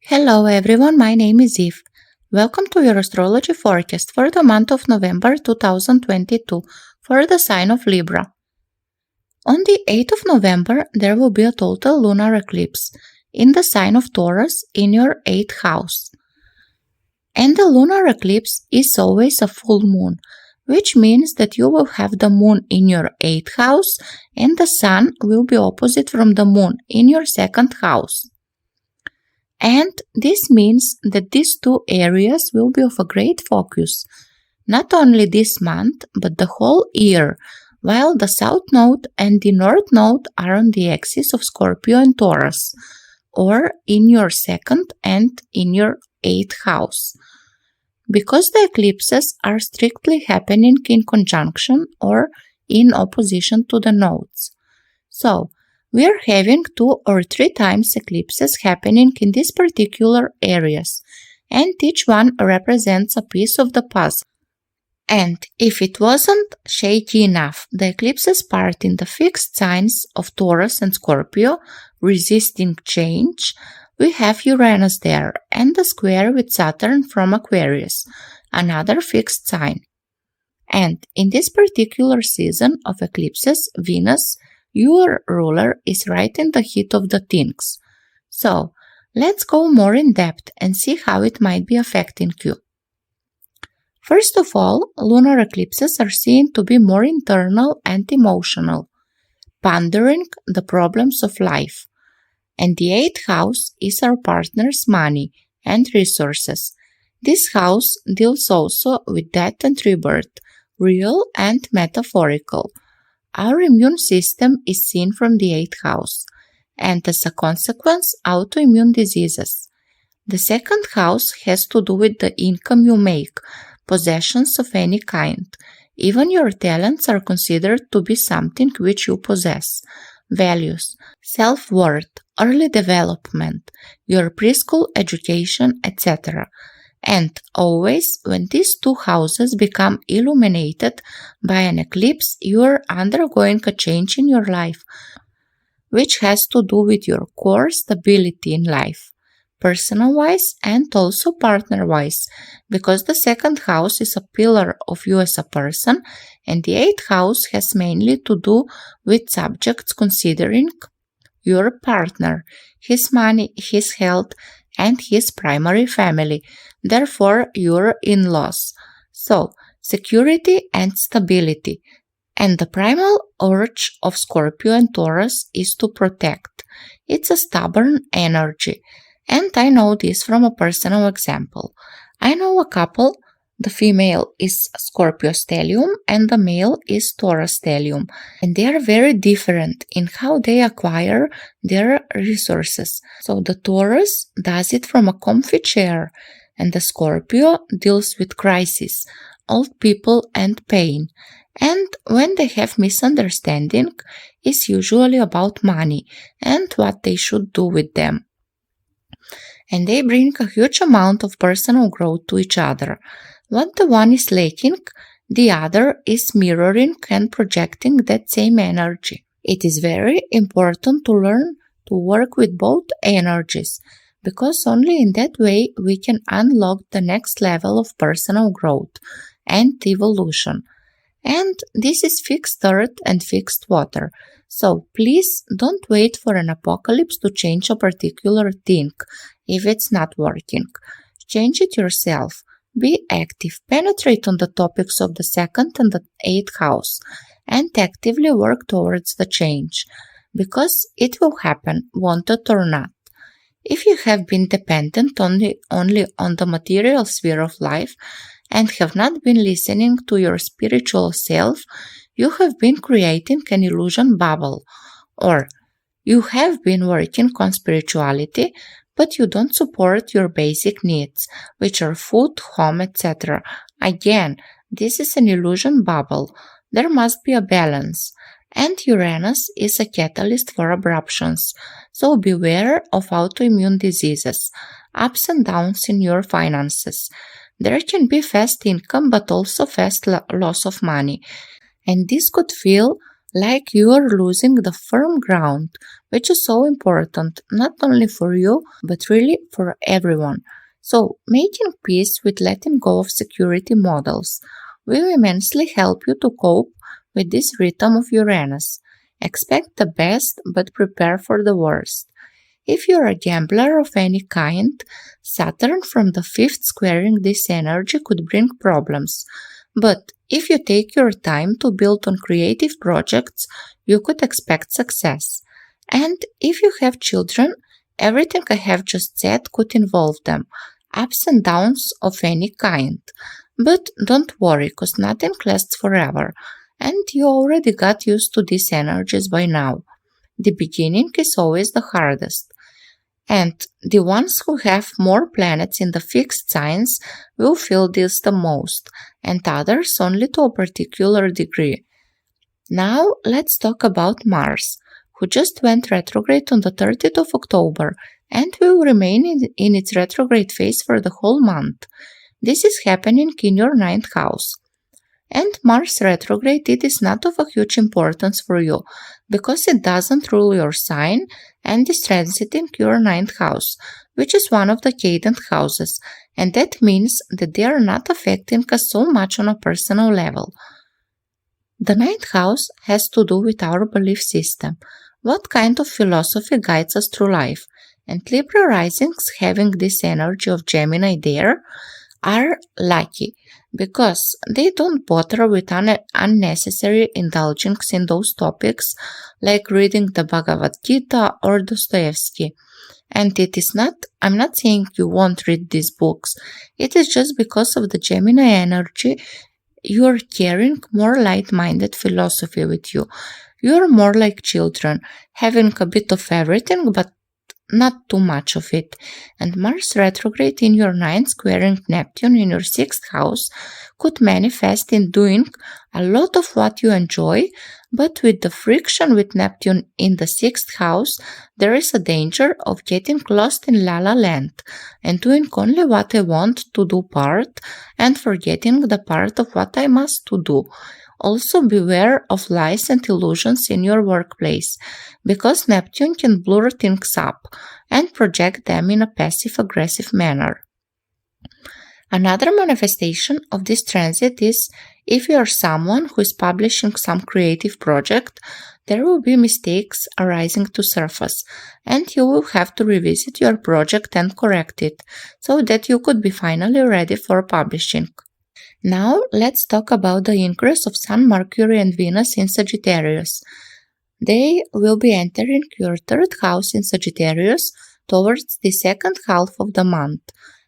Hello everyone, my name is Eve. Welcome to your astrology forecast for the month of November 2022 for the sign of Libra. On the 8th of November, there will be a total lunar eclipse in the sign of Taurus in your 8th house. And the lunar eclipse is always a full moon, which means that you will have the moon in your 8th house and the sun will be opposite from the moon in your 2nd house. And this means that these two areas will be of a great focus, not only this month, but the whole year, while the South Node and the North Node are on the axis of Scorpio and Taurus, or in your 2nd and in your 8th house. Because the eclipses are strictly happening in conjunction or in opposition to the nodes. So, we are having 2 or 3 times eclipses happening in these particular areas, and each one represents a piece of the puzzle. And if it wasn't shaky enough, the eclipses part in the fixed signs of Taurus and Scorpio, resisting change, we have Uranus there, and the square with Saturn from Aquarius, another fixed sign. And in this particular season of eclipses, Venus, your ruler, is right in the heat of the things. So, let's go more in depth and see how it might be affecting you. First of all, lunar eclipses are seen to be more internal and emotional, pondering the problems of life. And the 8th house is our partner's money and resources. This house deals also with death and rebirth, real and metaphorical. Our immune system is seen from the 8th house, and as a consequence, autoimmune diseases. The 2nd house has to do with the income you make, possessions of any kind. Even your talents are considered to be something which you possess. Values, self-worth, early development, your preschool education, etc. And always, when these 2 houses become illuminated by an eclipse, you are undergoing a change in your life, which has to do with your core stability in life, personal-wise and also partner-wise, because the 2nd house is a pillar of you as a person, and the 8th house has mainly to do with subjects considering your partner, his money, his health, and his primary family, therefore your in-laws. So, security and stability. And the primal urge of Scorpio and Taurus is to protect. It's a stubborn energy. And I know this from a personal example. I know a couple, the female is Scorpio stellium and the male is Taurus stellium, and they are very different in how they acquire their resources. So the Taurus does it from a comfy chair, and the Scorpio deals with crisis, old people and pain. And when they have misunderstanding, it's usually about money and what they should do with them. And they bring a huge amount of personal growth to each other. What the one is lacking, the other is mirroring and projecting that same energy. It is very important to learn to work with both energies, because only in that way we can unlock the next level of personal growth and evolution. And this is fixed earth and fixed water. So please don't wait for an apocalypse to change a particular thing if it's not working. Change it yourself. Be active, penetrate on the topics of the 2nd and the 8th house, and actively work towards the change, because it will happen, want it or not. If you have been dependent only on the material sphere of life and have not been listening to your spiritual self, you have been creating an illusion bubble, or you have been working on spirituality, but you don't support your basic needs, which are food, home, etc. Again, this is an illusion bubble. There must be a balance. And Uranus is a catalyst for abruptions, so beware of autoimmune diseases, ups and downs in your finances. There can be fast income but also fast loss of money, and this could feel like you are losing the firm ground, which is so important not only for you but really for everyone. So, making peace with letting go of security models will immensely help you to cope with this rhythm of Uranus. Expect the best but prepare for the worst. If you're a gambler of any kind, Saturn from the fifth squaring this energy could bring problems. But if you take your time to build on creative projects, you could expect success. And if you have children, everything I have just said could involve them, ups and downs of any kind. But don't worry, because nothing lasts forever, and you already got used to these energies by now. The beginning is always the hardest. And the ones who have more planets in the fixed signs will feel this the most, and others only to a particular degree. Now let's talk about Mars, who just went retrograde on the 30th of October and will remain in its retrograde phase for the whole month. This is happening in your ninth house. And Mars retrograde, it is not of a huge importance for you because it doesn't rule your sign and is transiting your ninth house, which is one of the cadent houses, and that means that they are not affecting us so much on a personal level. The ninth house has to do with our belief system, what kind of philosophy guides us through life, and Libra risings having this energy of Gemini there are lucky because they don't bother with unnecessary indulgence in those topics like reading the Bhagavad Gita or Dostoevsky. And it is not, I'm not saying you won't read these books, it is just because of the Gemini energy you're carrying more light-minded philosophy with you. You're more like children, having a bit of everything but not too much of it. And Mars retrograde in your ninth squaring Neptune in your sixth house could manifest in doing a lot of what you enjoy, but with the friction with Neptune in the sixth house, there is a danger of getting lost in la la land and doing only what I want to do part and forgetting the part of what I must to do. Also beware of lies and illusions in your workplace, because Neptune can blur things up and project them in a passive-aggressive manner. Another manifestation of this transit is if you are someone who is publishing some creative project, there will be mistakes arising to surface, and you will have to revisit your project and correct it, so that you could be finally ready for publishing. Now let's talk about the ingress of Sun, Mercury and Venus in Sagittarius. They will be entering your third house in Sagittarius towards the second half of the month,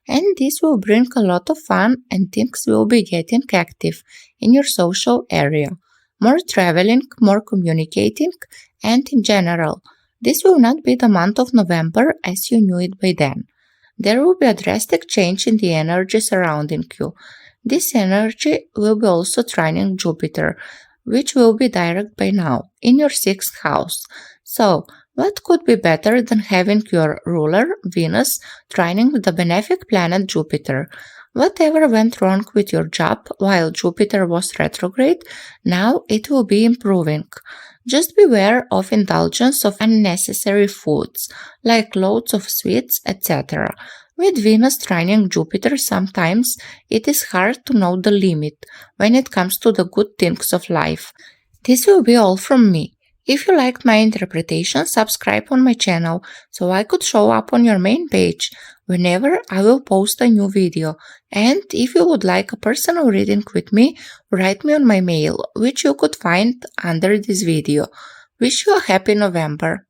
and this will bring a lot of fun and things will be getting active in your social area. More traveling, more communicating, and in general, this will not be the month of November as you knew it by then. There will be a drastic change in the energy surrounding you. This energy will be also trining Jupiter, which will be direct by now, in your sixth house. So, what could be better than having your ruler, Venus, trining the benefic planet Jupiter? Whatever went wrong with your job while Jupiter was retrograde, now it will be improving. Just beware of indulgence of unnecessary foods, like loads of sweets, etc. With Venus trining Jupiter, sometimes it is hard to know the limit when it comes to the good things of life. This will be all from me. If you liked my interpretation, subscribe on my channel so I could show up on your main page whenever I will post a new video. And if you would like a personal reading with me, write me on my mail, which you could find under this video. Wish you a happy November.